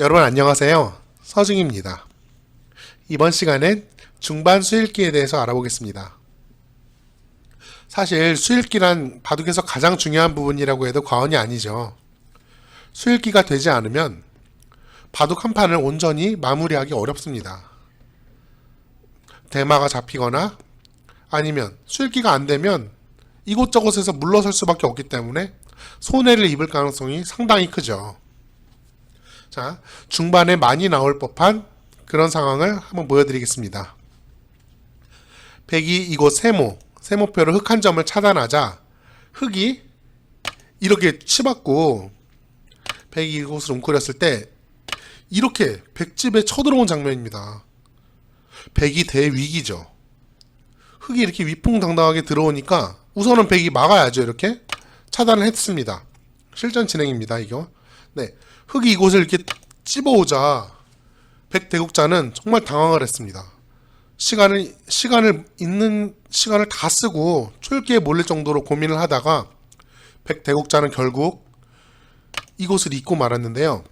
여러분 안녕하세요. 서중입니다. 이번 시간엔 중반 수읽기에 대해서 알아보겠습니다. 사실 수읽기란 바둑에서 가장 중요한 부분이라고 해도 과언이 아니죠. 수읽기가 되지 않으면 바둑 한 판을 온전히 마무리하기 어렵습니다. 대마가 잡히거나 아니면 수읽기가 안 되면 이곳저곳에서 물러설 수밖에 없기 때문에 손해를 입을 가능성이 상당히 크죠. 자, 중반에 많이 나올 법한 그런 상황을 한번 보여드리겠습니다. 백이 이곳 세모표로 흙 한 점을 차단하자 흙이 이렇게 치받고 백이 이곳을 웅크렸을 때 이렇게 백집에 쳐들어온 장면입니다. 백이 대위기죠. 흙이 이렇게 위풍당당하게 들어오니까 우선은 백이 막아야죠. 이렇게 차단을 했습니다. 실전 진행입니다. 이거. 네, 흙이 이곳을 이렇게 찝어오자 백대국자는 정말 당황을 했습니다. 있는 시간을 다 쓰고 초읽기에 몰릴 정도로 고민을 하다가 백대국자는 결국 이곳을 잊고 말았는데요.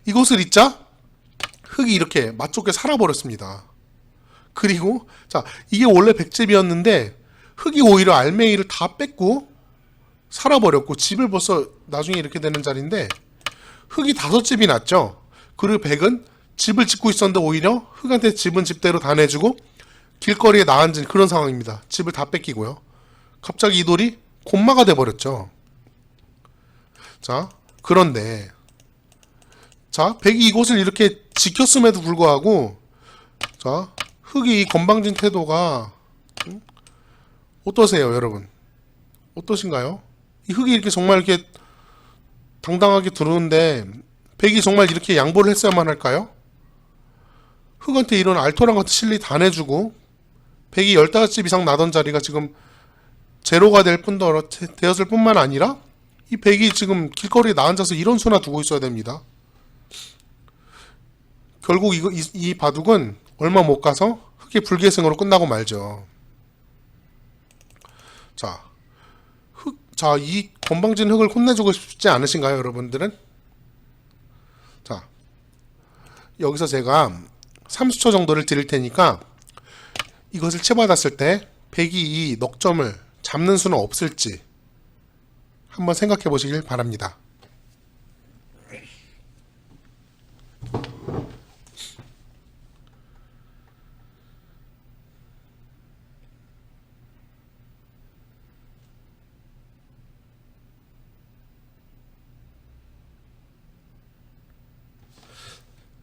이곳을 잊자 흙이 이렇게 맞좁게 살아버렸습니다. 그리고 자, 이게 원래 백집이었는데 흙이 오히려 알맹이를 다 뺏고 살아버렸고 집을 벌써 나중에 이렇게 되는 자리인데 흙이 5집이 났죠. 그리고 백은 집을 짓고 있었는데 오히려 흙한테 집은 집대로 다 내주고 길거리에 나앉은 그런 상황입니다. 집을 다 뺏기고요. 갑자기 이 돌이 곤마가 돼버렸죠. 자, 그런데 자, 백이 이곳을 이렇게 지켰음에도 불구하고 자, 흙이 이 건방진 태도가 어떠세요, 여러분? 어떠신가요? 이 흙이 이렇게 정말 이렇게 당당하게 들어오는데 백이 정말 이렇게 양보를 했어야만 할까요? 흙한테 이런 알토란 같은 실리 다 내주고 백이 15집 이상 나던 자리가 지금 제로가 되었을 뿐만 아니라 이 백이 지금 길거리에 나앉아서 이런 수나 두고 있어야 됩니다. 결국 이 바둑은 얼마 못 가서 흙의 불계승으로 끝나고 말죠. 자, 이 건방진 흙을 혼내주고 싶지 않으신가요, 여러분들은? 자, 여기서 제가 30초 정도를 드릴 테니까 이것을 치받았을 때 백이 이 넉점을 잡는 수는 없을지 한번 생각해 보시길 바랍니다.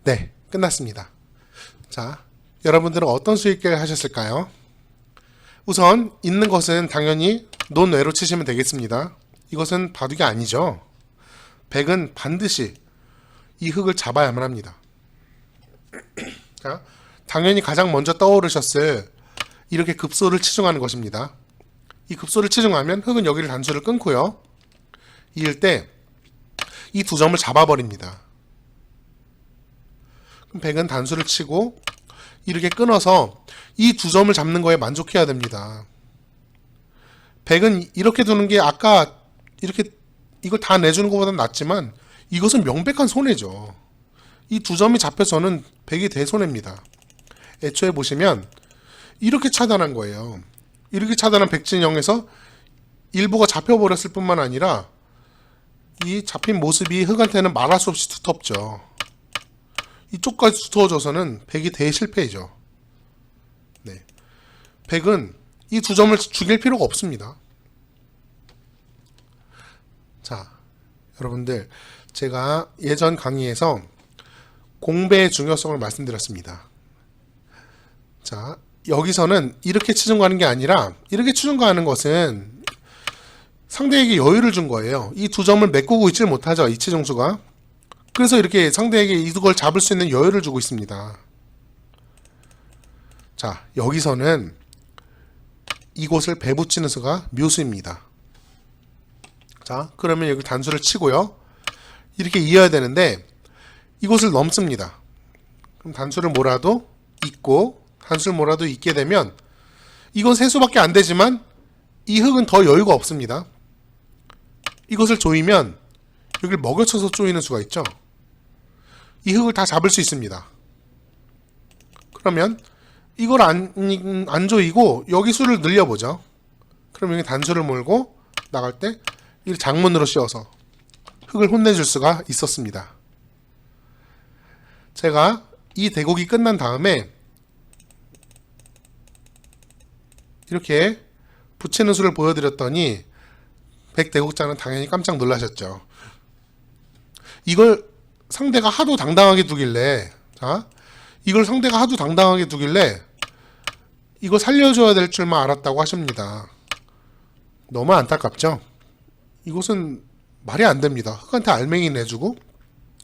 네, 끝났습니다. 자, 여러분들은 어떤 수익을 하셨을까요? 우선 있는 것은 당연히 논외로 치시면 되겠습니다. 이것은 바둑이 아니죠. 백은 반드시 이 흙을 잡아야만 합니다. 자, 당연히 가장 먼저 떠오르셨을 이렇게 급소를 치중하는 것입니다. 이 급소를 치중하면 흙은 여기를 단수를 끊고요. 이을 때 이 2점을 잡아버립니다. 그럼 백은 단수를 치고 이렇게 끊어서 이 2점을 잡는 거에 만족해야 됩니다. 백은 이렇게 두는 게 아까 이렇게 이걸 다 내주는 것보다는 낫지만 이것은 명백한 손해죠. 이 2점이 잡혀서는 백이 대손해입니다. 애초에 보시면 이렇게 차단한 거예요. 이렇게 차단한 백진영에서 일부가 잡혀버렸을 뿐만 아니라 이 잡힌 모습이 흙한테는 말할 수 없이 두텁죠. 이쪽까지 두터워져서는 백이 대실패이죠. 네, 백은 이 2점을 죽일 필요가 없습니다. 자, 여러분들 제가 예전 강의에서 공배의 중요성을 말씀드렸습니다. 자, 여기서는 이렇게 치중가는 게 아니라 이렇게 치중가하는 것은 상대에게 여유를 준 거예요. 이 2점을 메꾸고 있질 못하죠. 이 치중수가. 그래서 이렇게 상대에게 이걸 잡을 수 있는 여유를 주고 있습니다. 자, 여기서는 이곳을 배붙이는 수가 묘수입니다. 자, 그러면 여기 단수를 치고요. 이렇게 이어야 되는데 이곳을 넘습니다. 그럼 단수를 몰아도 있고 단수를 몰아도 있게 되면 이건 세수밖에 안 되지만 이 흙은 더 여유가 없습니다. 이것을 조이면 여기를 먹여쳐서 조이는 수가 있죠. 이 흙을 다 잡을 수 있습니다. 그러면 이걸 안 조이고 여기 수를 늘려보죠. 그럼 여기 단수를 몰고 나갈 때 이 장문으로 씌워서 흙을 혼내줄 수가 있었습니다. 제가 이 대곡이 끝난 다음에 이렇게 붙이는 수를 보여드렸더니 백대곡자는 당연히 깜짝 놀라셨죠. 이걸 상대가 하도 당당하게 두길래, 자, 이걸 상대가 하도 당당하게 두길래 이거 살려줘야 될 줄만 알았다고 하십니다. 너무 안타깝죠? 이곳은 말이 안 됩니다. 흑한테 알맹이 내주고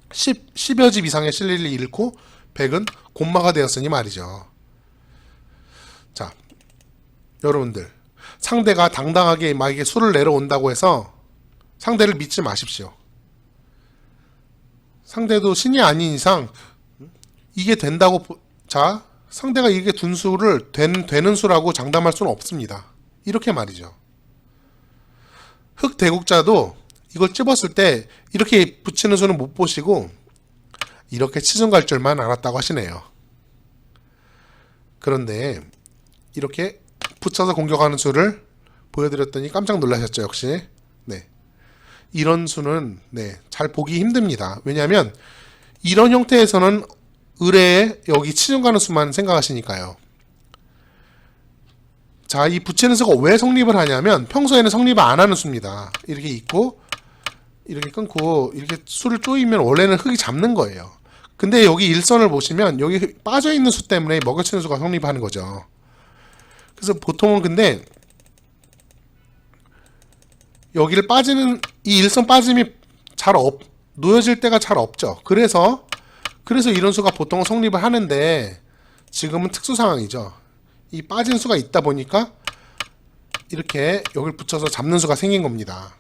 10여 집 이상의 실리를 잃고 백은 곤마가 되었으니 말이죠. 자, 여러분들, 상대가 당당하게 막에게 수를 내려온다고 해서 상대를 믿지 마십시오. 상대도 신이 아닌 이상 이게 된다고, 자, 상대가 이게 둔 수를 되는 수라고 장담할 수는 없습니다. 이렇게 말이죠. 흑 대국자도 이걸 찝었을 때 이렇게 붙이는 수는 못 보시고 이렇게 치중 갈 줄만 알았다고 하시네요. 그런데 이렇게 붙여서 공격하는 수를 보여드렸더니 깜짝 놀라셨죠, 역시. 네, 이런 수는 잘 보기 힘듭니다. 왜냐하면 이런 형태에서는 의뢰에 여기 치중 가는 수만 생각하시니까요. 자, 이 붙이는 수가 왜 성립을 하냐면 평소에는 성립을 안 하는 수입니다. 이렇게 있고 이렇게 끊고 이렇게 수를 쪼이면 원래는 흙이 잡는 거예요. 근데 여기 일선을 보시면 여기 빠져있는 수 때문에 먹여치는 수가 성립하는 거죠. 그래서 보통은 근데 여기를 빠지는 이 일선 빠짐이 놓여질 때가 잘 없죠. 그래서 이런 수가 보통 성립을 하는데 지금은 특수 상황이죠. 이 빠진 수가 있다 보니까 이렇게 여기를 붙여서 잡는 수가 생긴 겁니다.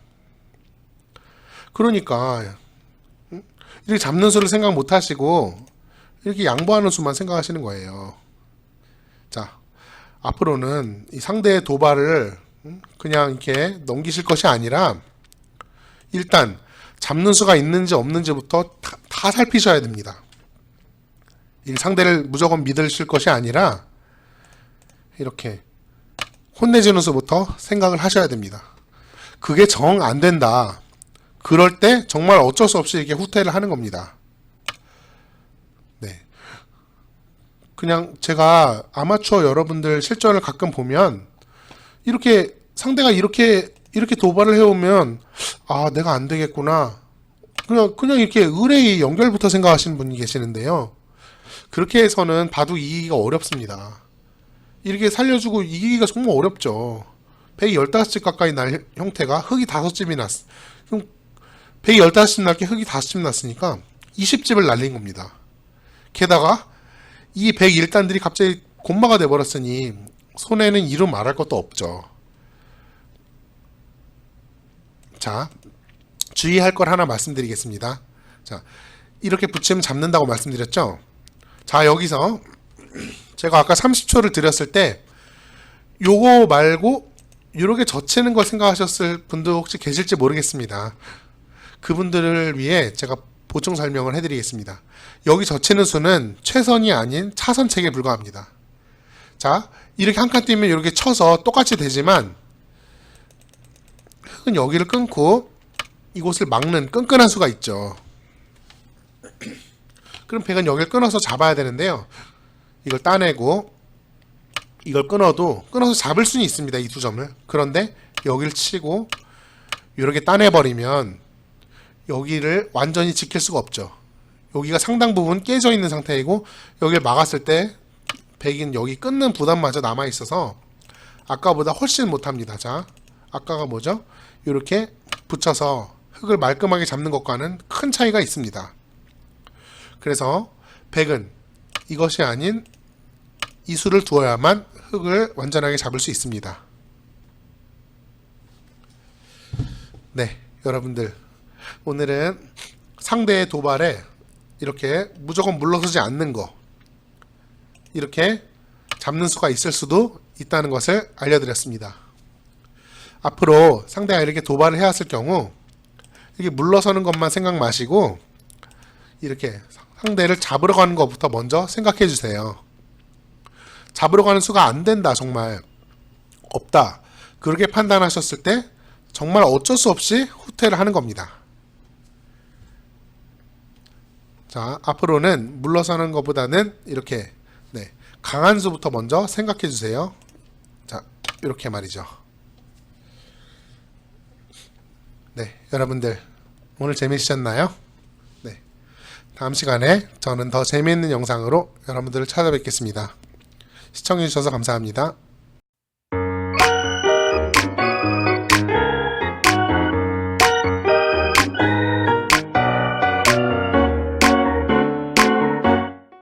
그러니까 이렇게 잡는 수를 생각 못 하시고 이렇게 양보하는 수만 생각하시는 거예요. 자, 앞으로는 이 상대의 도발을 그냥 이렇게 넘기실 것이 아니라 일단 잡는 수가 있는지 없는지부터 다 살피셔야 됩니다. 이 상대를 무조건 믿으실 것이 아니라 이렇게 혼내주는 수부터 생각을 하셔야 됩니다. 그게 정 안 된다. 그럴 때 정말 어쩔 수 없이 이렇게 후퇴를 하는 겁니다. 네. 그냥 제가 아마추어 여러분들 실전을 가끔 보면 이렇게 상대가 이렇게 도발을 해오면 아, 내가 안 되겠구나. 그냥 이렇게 의뢰의 연결부터 생각하시는 분이 계시는데요. 그렇게 해서는 바둑 이기기가 어렵습니다. 이렇게 살려주고 이기기가 정말 어렵죠. 백이 15집 가까이 날 형태가 흙이 5집이 났어. 그럼 백이 15집 날 게 흙이 5집 났으니까 20집을 날린 겁니다. 게다가 이 101단들이 갑자기 곤마가 돼버렸으니 손해는 이루 말할 것도 없죠. 자, 주의할 걸 하나 말씀드리겠습니다. 자, 이렇게 붙이면 잡는다고 말씀드렸죠. 자, 여기서 제가 아까 30초를 드렸을 때 요거 말고 이렇게 젖히는 걸 생각하셨을 분도 혹시 계실지 모르겠습니다. 그분들을 위해 제가 보충 설명을 해드리겠습니다. 여기 젖히는 수는 최선이 아닌 차선책에 불과합니다. 자, 이렇게 한 칸 뛰면 이렇게 쳐서 똑같이 되지만 흙은 여기를 끊고 이곳을 막는 끈끈한 수가 있죠. 그럼 백은 여기를 끊어서 잡아야 되는데요. 이걸 따내고 이걸 끊어서 잡을 수는 있습니다. 이 두 점을. 그런데 여기를 치고 이렇게 따내버리면 여기를 완전히 지킬 수가 없죠. 여기가 상당 부분 깨져 있는 상태이고 여기를 막았을 때 백인 여기 끊는 부담마저 남아있어서 아까보다 훨씬 못합니다. 자, 아까가 뭐죠? 이렇게 붙여서 흙을 말끔하게 잡는 것과는 큰 차이가 있습니다. 그래서 백은 이것이 아닌 이 수를 두어야만 흙을 완전하게 잡을 수 있습니다. 네, 여러분들, 오늘은 상대의 도발에 이렇게 무조건 물러서지 않는 거, 이렇게 잡는 수가 있을 수도 있다는 것을 알려드렸습니다. 앞으로 상대가 이렇게 도발을 해왔을 경우 이렇게 물러서는 것만 생각 마시고 이렇게 상대를 잡으러 가는 것부터 먼저 생각해 주세요. 잡으러 가는 수가 안 된다, 정말 없다, 그렇게 판단하셨을 때 정말 어쩔 수 없이 후퇴를 하는 겁니다. 자, 앞으로는 물러서는 것보다는 이렇게 강한 수부터 먼저 생각해 주세요. 자, 이렇게 말이죠. 네, 여러분들 오늘 재미있으셨나요? 네, 다음 시간에 저는 더 재미있는 영상으로 여러분들을 찾아뵙겠습니다. 시청해주셔서 감사합니다.